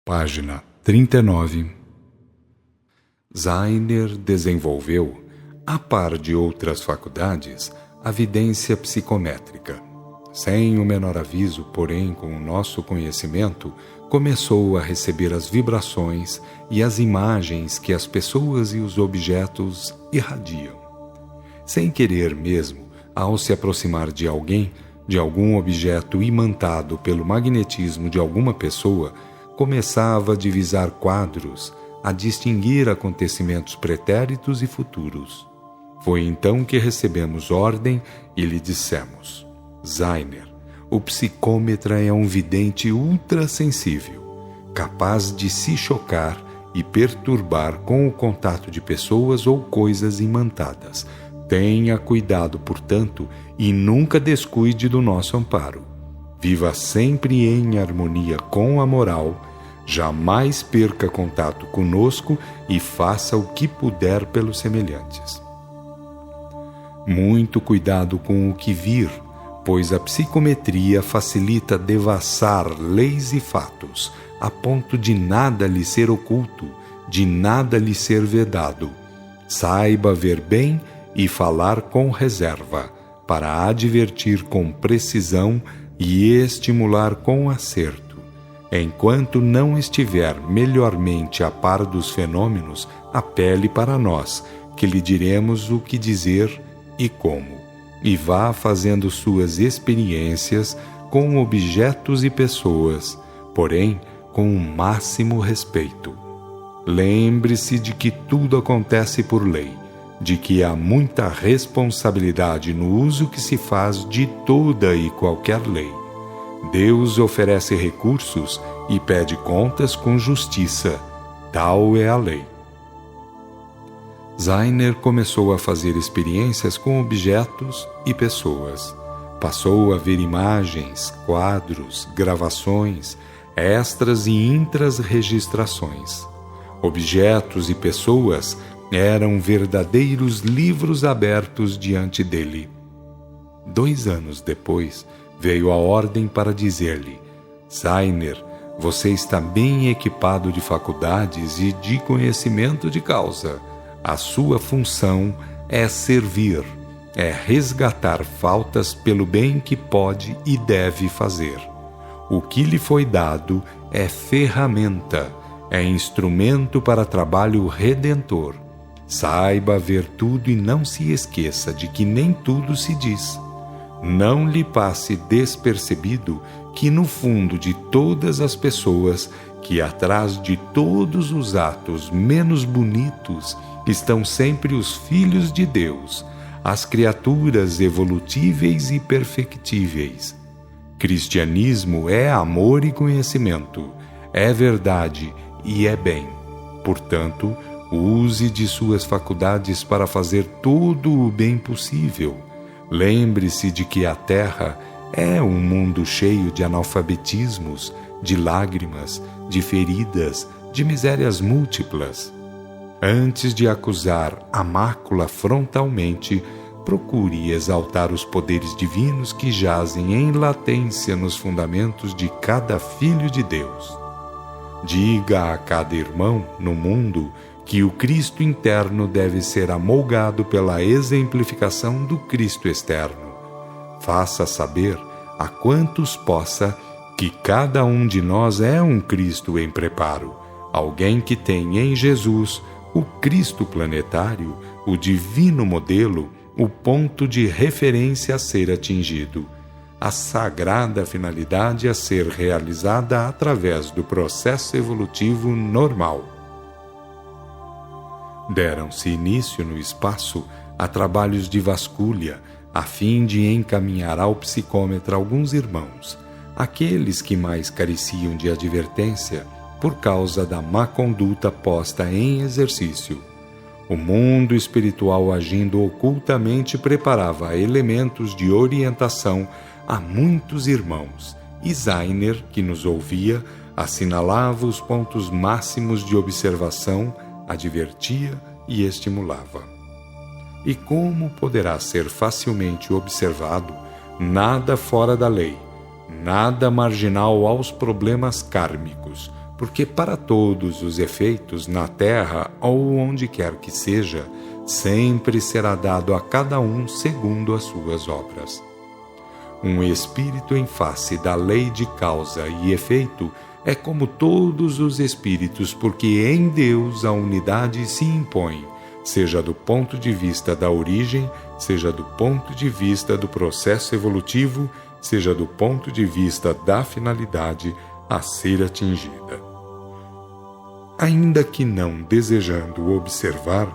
Página 39. Zainer desenvolveu, a par de outras faculdades, a vidência psicométrica. Sem o menor aviso, porém, com o nosso conhecimento, começou a receber as vibrações e as imagens que as pessoas e os objetos irradiam. Sem querer mesmo, ao se aproximar de alguém, de algum objeto imantado pelo magnetismo de alguma pessoa, começava a divisar quadros, a distinguir acontecimentos pretéritos e futuros. Foi então que recebemos ordem e lhe dissemos: Zainer, o psicômetra é um vidente ultrassensível, capaz de se chocar e perturbar com o contato de pessoas ou coisas imantadas. Tenha cuidado, portanto, e nunca descuide do nosso amparo. Viva sempre em harmonia com a moral, jamais perca contato conosco e faça o que puder pelos semelhantes. Muito cuidado com o que vir, pois a psicometria facilita devassar leis e fatos, a ponto de nada lhe ser oculto, de nada lhe ser vedado. Saiba ver bem e falar com reserva, para advertir com precisão e estimular com acerto. Enquanto não estiver melhormente a par dos fenômenos, apele para nós, que lhe diremos o que dizer e como, e vá fazendo suas experiências com objetos e pessoas, porém com o máximo respeito. Lembre-se de que tudo acontece por lei, de que há muita responsabilidade no uso que se faz de toda e qualquer lei. Deus oferece recursos e pede contas com justiça. Tal é a lei. Zainer começou a fazer experiências com objetos e pessoas. Passou a ver imagens, quadros, gravações, extras e intras registrações. Objetos e pessoas eram verdadeiros livros abertos diante dele. 2 anos depois, veio a ordem para dizer-lhe: Zainer, você está bem equipado de faculdades e de conhecimento de causa. A sua função é servir, é resgatar faltas pelo bem que pode e deve fazer. O que lhe foi dado é ferramenta, é instrumento para trabalho redentor. Saiba ver tudo e não se esqueça de que nem tudo se diz. Não lhe passe despercebido que no fundo de todas as pessoas, que atrás de todos os atos menos bonitos, estão sempre os filhos de Deus, as criaturas evolutíveis e perfectíveis. Cristianismo é amor e conhecimento, é verdade e é bem. Portanto, use de suas faculdades para fazer todo o bem possível. Lembre-se de que a Terra é um mundo cheio de analfabetismos, de lágrimas, de feridas, de misérias múltiplas. Antes de acusar a mácula frontalmente, procure exaltar os poderes divinos que jazem em latência nos fundamentos de cada filho de Deus. Diga a cada irmão no mundo que o Cristo interno deve ser amolgado pela exemplificação do Cristo externo. Faça saber a quantos possa que cada um de nós é um Cristo em preparo, alguém que tem em Jesus o Cristo planetário, o divino modelo, o ponto de referência a ser atingido, a sagrada finalidade a ser realizada através do processo evolutivo normal. Deram-se início no espaço a trabalhos de vasculha, a fim de encaminhar ao psicômetra alguns irmãos, aqueles que mais careciam de advertência por causa da má conduta posta em exercício. O mundo espiritual, agindo ocultamente, preparava elementos de orientação a muitos irmãos, e Zainer, que nos ouvia, assinalava os pontos máximos de observação, advertia e estimulava. E como poderá ser facilmente observado, nada fora da lei, nada marginal aos problemas kármicos, porque para todos os efeitos, na terra ou onde quer que seja, sempre será dado a cada um segundo as suas obras. Um espírito em face da lei de causa e efeito é como todos os espíritos, porque em Deus a unidade se impõe, seja do ponto de vista da origem, seja do ponto de vista do processo evolutivo, seja do ponto de vista da finalidade a ser atingida. Ainda que não desejando observar,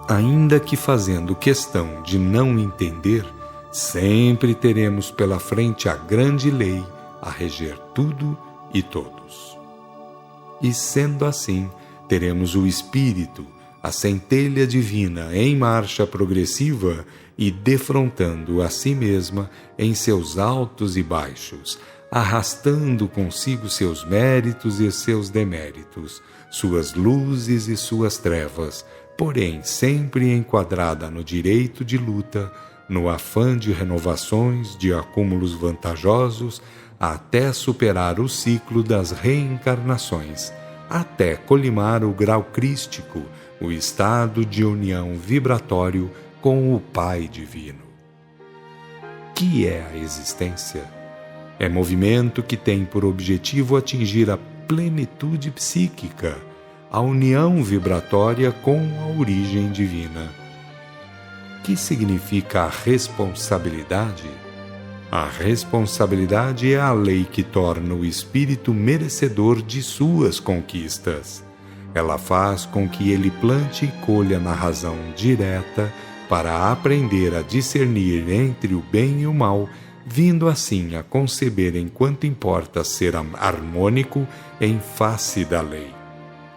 ainda que fazendo questão de não entender, sempre teremos pela frente a grande lei a reger tudo e todos. E sendo assim, teremos o Espírito, a centelha divina em marcha progressiva e defrontando a si mesma em seus altos e baixos, arrastando consigo seus méritos e seus deméritos, suas luzes e suas trevas, porém sempre enquadrada no direito de luta, no afã de renovações, de acúmulos vantajosos, até superar o ciclo das reencarnações, até colimar o grau crístico, o estado de união vibratório com o Pai Divino. Que é a existência? É movimento que tem por objetivo atingir a plenitude psíquica, a união vibratória com a origem divina. Que significa a responsabilidade? A responsabilidade é a lei que torna o espírito merecedor de suas conquistas. Ela faz com que ele plante e colha na razão direta para aprender a discernir entre o bem e o mal, vindo assim a conceber enquanto importa ser harmônico em face da lei.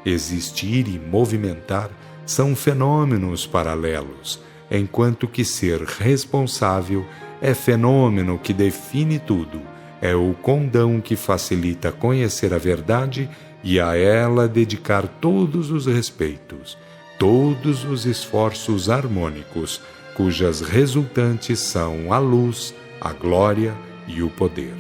Existir e movimentar são fenômenos paralelos, enquanto que ser responsável é fenômeno que define tudo, é o condão que facilita conhecer a verdade e a ela dedicar todos os respeitos, todos os esforços harmônicos, cujas resultantes são a luz, a glória e o poder.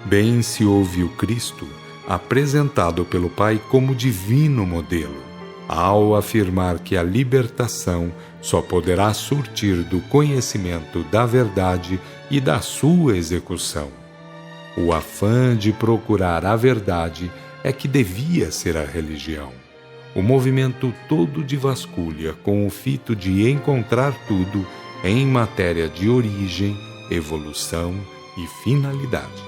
Bem se ouve o Cristo, apresentado pelo Pai como divino modelo, ao afirmar que a libertação só poderá surtir do conhecimento da verdade e da sua execução. O afã de procurar a verdade é que devia ser a religião. O movimento todo de vasculha com o fito de encontrar tudo em matéria de origem, evolução e finalidade.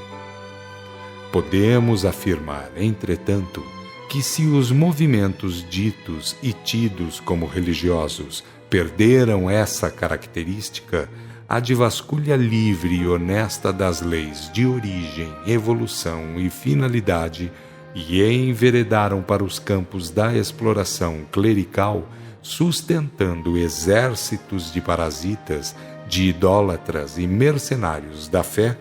Podemos afirmar, entretanto, que se os movimentos ditos e tidos como religiosos perderam essa característica, a de vasculha livre e honesta das leis de origem, evolução e finalidade e enveredaram para os campos da exploração clerical, sustentando exércitos de parasitas, de idólatras e mercenários da fé,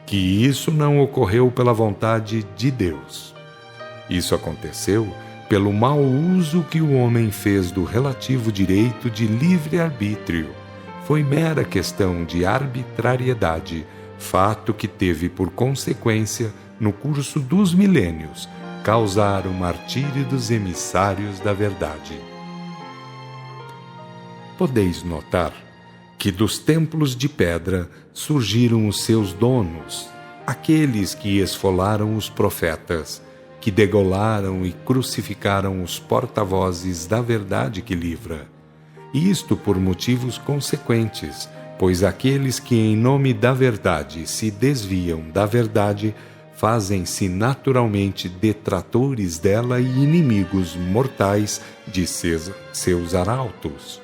que isso não ocorreu pela vontade de Deus. Isso aconteceu pelo mau uso que o homem fez do relativo direito de livre-arbítrio. Foi mera questão de arbitrariedade, fato que teve por consequência, no curso dos milênios, causar o martírio dos emissários da verdade. Podeis notar que dos templos de pedra surgiram os seus donos, aqueles que esfolaram os profetas, que degolaram e crucificaram os porta-vozes da verdade que livra. Isto por motivos consequentes, pois aqueles que em nome da verdade se desviam da verdade fazem-se naturalmente detratores dela e inimigos mortais de seus arautos.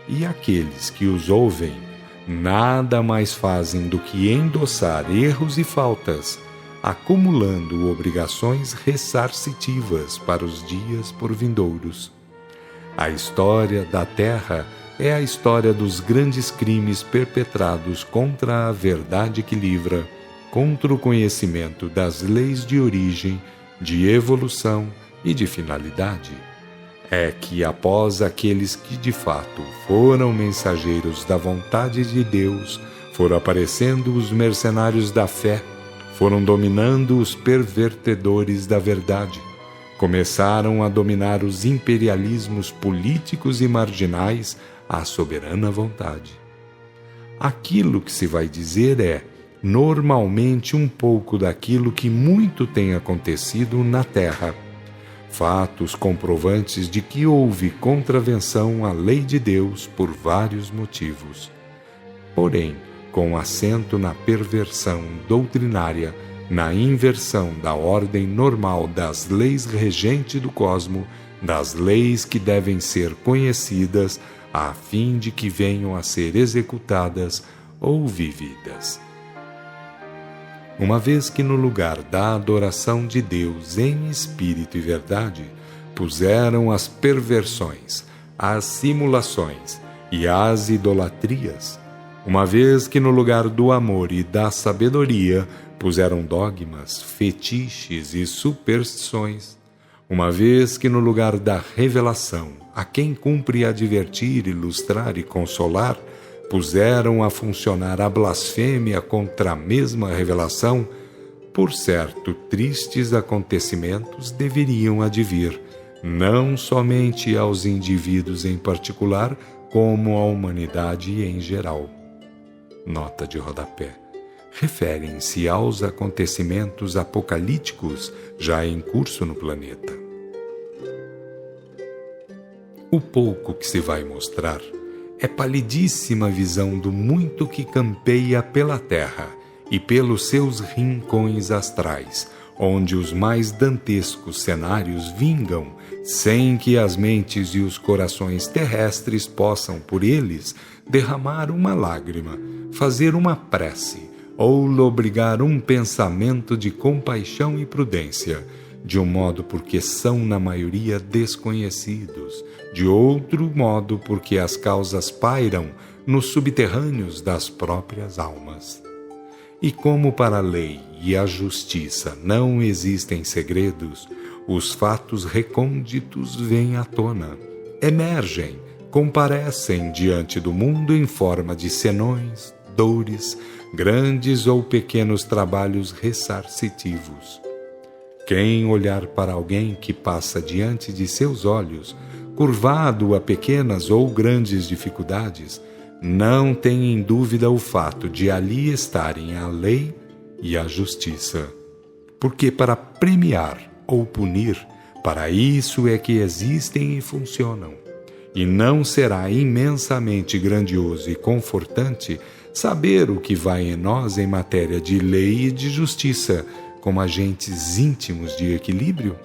E aqueles que os ouvem nada mais fazem do que endossar erros e faltas, acumulando obrigações ressarcitivas para os dias por vindouros. A história da Terra é a história dos grandes crimes perpetrados contra a verdade que livra, contra o conhecimento das leis de origem, de evolução e de finalidade. É que após aqueles que de fato foram mensageiros da vontade de Deus, foram aparecendo os mercenários da fé, foram dominando os pervertedores da verdade. Começaram a dominar os imperialismos políticos e marginais à soberana vontade. Aquilo que se vai dizer é, normalmente, um pouco daquilo que muito tem acontecido na Terra. Fatos comprovantes de que houve contravenção à lei de Deus por vários motivos. Porém, com acento na perversão doutrinária, na inversão da ordem normal das leis regentes do cosmo, das leis que devem ser conhecidas a fim de que venham a ser executadas ou vividas. Uma vez que no lugar da adoração de Deus em espírito e verdade, puseram as perversões, as simulações e as idolatrias, uma vez que no lugar do amor e da sabedoria puseram dogmas, fetiches e superstições, uma vez que no lugar da revelação, a quem cumpre advertir, ilustrar e consolar, puseram a funcionar a blasfêmia contra a mesma revelação, por certo, tristes acontecimentos deveriam advir, não somente aos indivíduos em particular, como à humanidade em geral. Nota de rodapé. Referem-se aos acontecimentos apocalípticos já em curso no planeta. O pouco que se vai mostrar é palidíssima visão do muito que campeia pela terra e pelos seus rincões astrais, onde os mais dantescos cenários vingam, sem que as mentes e os corações terrestres possam, por eles, derramar uma lágrima, fazer uma prece, ou lobrigar um pensamento de compaixão e prudência, de um modo porque são na maioria desconhecidos, de outro modo porque as causas pairam nos subterrâneos das próprias almas. E como para a lei e a justiça não existem segredos, os fatos recônditos vêm à tona, emergem, comparecem diante do mundo em forma de senões, dores, grandes ou pequenos trabalhos ressarcitivos. Quem olhar para alguém que passa diante de seus olhos, curvado a pequenas ou grandes dificuldades, não tem em dúvida o fato de ali estarem a lei e a justiça. Porque para premiar ou punir, para isso é que existem e funcionam. E não será imensamente grandioso e confortante saber o que vai em nós em matéria de lei e de justiça, como agentes íntimos de equilíbrio?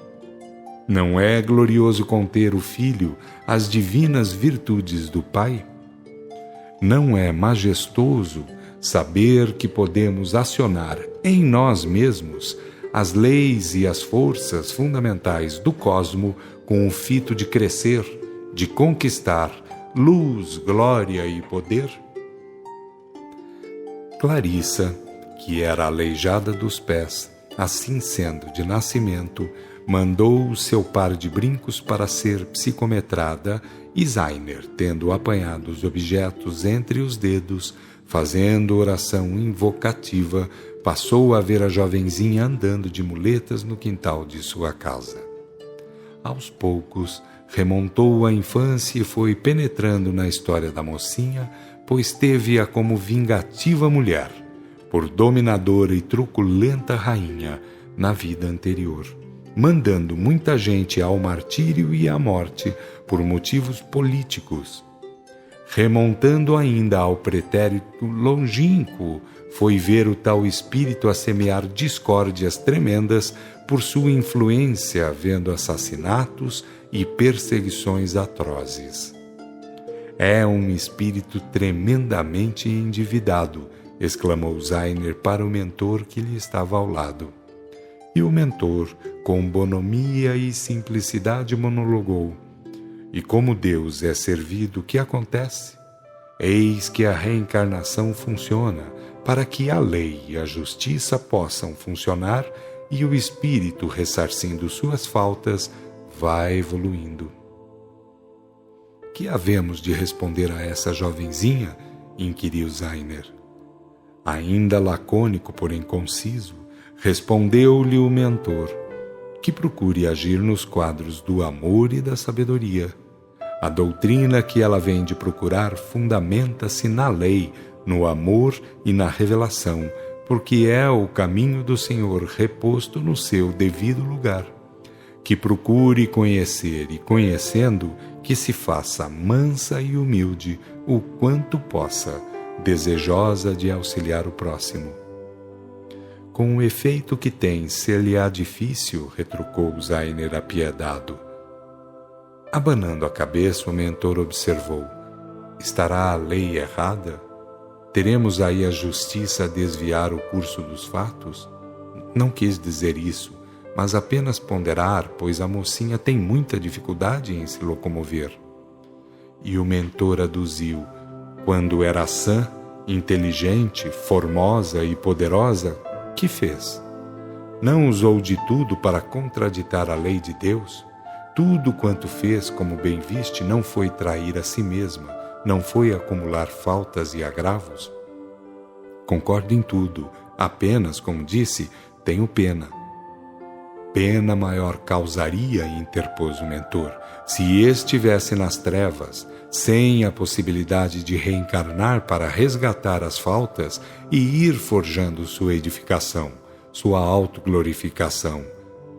Não é glorioso conter o Filho as divinas virtudes do Pai? Não é majestoso saber que podemos acionar em nós mesmos as leis e as forças fundamentais do cosmo com o fito de crescer, de conquistar luz, glória e poder? Clarissa, que era aleijada dos pés, assim sendo de nascimento, mandou o seu par de brincos para ser psicometrada e Zainer, tendo apanhado os objetos entre os dedos, fazendo oração invocativa, passou a ver a jovenzinha andando de muletas no quintal de sua casa. Aos poucos, remontou à infância e foi penetrando na história da mocinha, pois teve-a como vingativa mulher, por dominadora e truculenta rainha na vida anterior, mandando muita gente ao martírio e à morte por motivos políticos. Remontando ainda ao pretérito longínquo, foi ver o tal espírito a semear discórdias tremendas por sua influência, havendo assassinatos e perseguições atrozes. É um espírito tremendamente endividado, exclamou Zainer para o mentor que lhe estava ao lado. E o mentor, com bonomia e simplicidade, monologou: E como Deus é servido, o que acontece? Eis que a reencarnação funciona para que a lei e a justiça possam funcionar e o espírito, ressarcindo suas faltas, vai evoluindo. Que havemos de responder a essa jovenzinha? Inquiriu Zainer. Ainda lacônico, porém conciso, Respondeu-lhe o mentor, que procure agir nos quadros do amor e da sabedoria. A doutrina que ela vem de procurar fundamenta-se na lei, no amor e na revelação, porque é o caminho do Senhor reposto no seu devido lugar. Que procure conhecer e, conhecendo, que se faça mansa e humilde o quanto possa, desejosa de auxiliar o próximo. Com o efeito que tem, ser-lhe-á difícil, retrucou Zainer apiedado. Abanando a cabeça, o mentor observou: estará a lei errada? Teremos aí a justiça a desviar o curso dos fatos? Não quis dizer isso, mas apenas ponderar, pois a mocinha tem muita dificuldade em se locomover. E o mentor aduziu: quando era sã, inteligente, formosa e poderosa, que fez? Não usou de tudo para contraditar a lei de Deus? Tudo quanto fez, como bem viste, não foi trair a si mesma, não foi acumular faltas e agravos? Concordo em tudo, apenas, como disse, tenho pena. Pena maior causaria, interpôs o mentor, se estivesse nas trevas, sem a possibilidade de reencarnar para resgatar as faltas e ir forjando sua edificação, sua autoglorificação.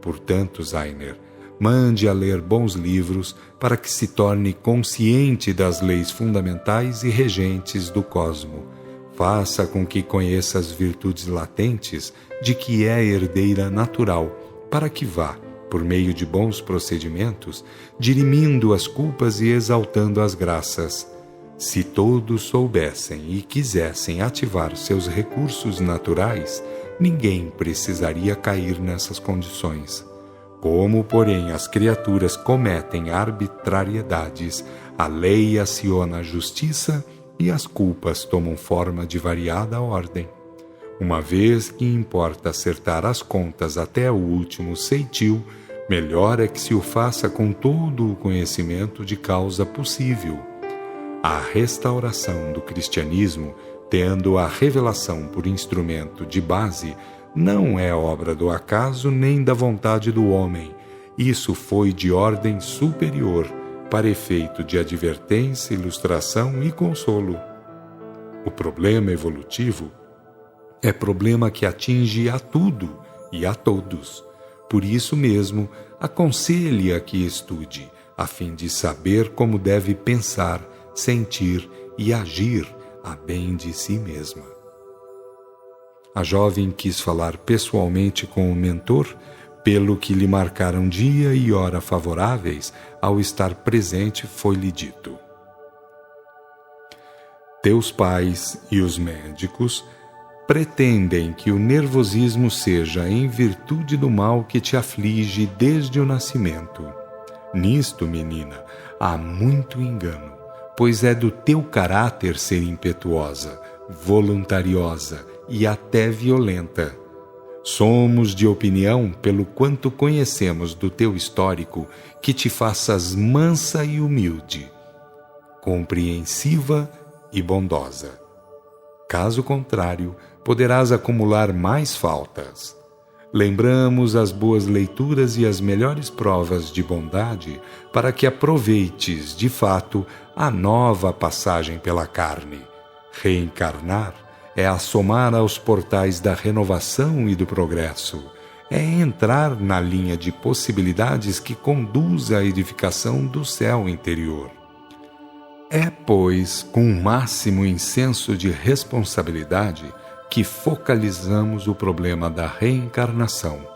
Portanto, Zainer, mande a ler bons livros para que se torne consciente das leis fundamentais e regentes do cosmo. Faça com que conheça as virtudes latentes de que é herdeira natural, para que vá, por meio de bons procedimentos, dirimindo as culpas e exaltando as graças. Se todos soubessem e quisessem ativar seus recursos naturais, ninguém precisaria cair nessas condições. Como, porém, as criaturas cometem arbitrariedades, a lei aciona a justiça e as culpas tomam forma de variada ordem. Uma vez que importa acertar as contas até o último ceitil, melhor é que se o faça com todo o conhecimento de causa possível. A restauração do cristianismo, tendo a revelação por instrumento de base, não é obra do acaso nem da vontade do homem. Isso foi de ordem superior, para efeito de advertência, ilustração e consolo. O problema evolutivo é problema que atinge a tudo e a todos. Por isso mesmo, aconselhe-a que estude, a fim de saber como deve pensar, sentir e agir a bem de si mesma. A jovem quis falar pessoalmente com o mentor, pelo que lhe marcaram dia e hora favoráveis. Ao estar presente, foi-lhe dito: teus pais e os médicos pretendem que o nervosismo seja em virtude do mal que te aflige desde o nascimento. Nisto, menina, há muito engano, pois é do teu caráter ser impetuosa, voluntariosa e até violenta. Somos de opinião, pelo quanto conhecemos do teu histórico, que te faças mansa e humilde, compreensiva e bondosa. Caso contrário, poderás acumular mais faltas. Lembramos as boas leituras e as melhores provas de bondade para que aproveites, de fato, a nova passagem pela carne. Reencarnar é assomar aos portais da renovação e do progresso. É entrar na linha de possibilidades que conduz à edificação do céu interior. É, pois, com o máximo insenso de responsabilidade que focalizamos o problema da reencarnação,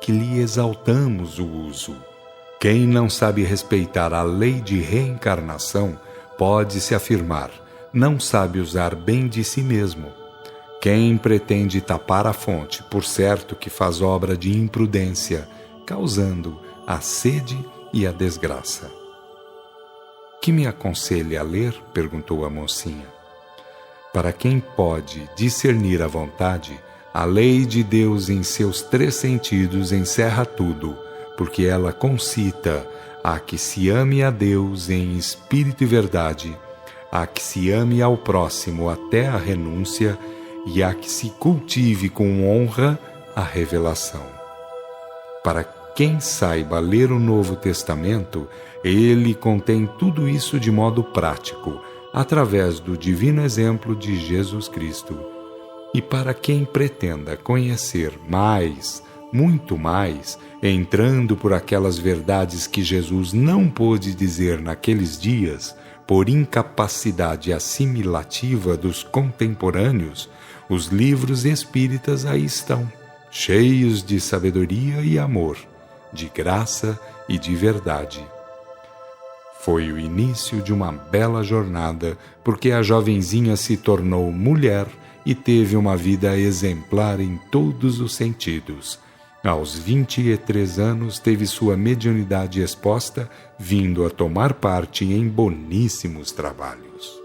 que lhe exaltamos o uso. Quem não sabe respeitar a lei de reencarnação pode-se afirmar, não sabe usar bem de si mesmo. Quem pretende tapar a fonte, por certo que faz obra de imprudência, causando a sede e a desgraça. Que me aconselha a ler? Perguntou a mocinha. Para quem pode discernir a vontade, a lei de Deus em seus 3 sentidos encerra tudo, porque ela concita a que se ame a Deus em espírito e verdade, a que se ame ao próximo até a renúncia e a que se cultive com honra a revelação. Para quem saiba ler o Novo Testamento, ele contém tudo isso de modo prático, através do divino exemplo de Jesus Cristo. E para quem pretenda conhecer mais, muito mais, entrando por aquelas verdades que Jesus não pôde dizer naqueles dias, por incapacidade assimilativa dos contemporâneos, os livros espíritas aí estão, cheios de sabedoria e amor, de graça e de verdade. Foi o início de uma bela jornada, porque a jovenzinha se tornou mulher e teve uma vida exemplar em todos os sentidos. Aos 23 anos teve sua mediunidade exposta, vindo a tomar parte em boníssimos trabalhos.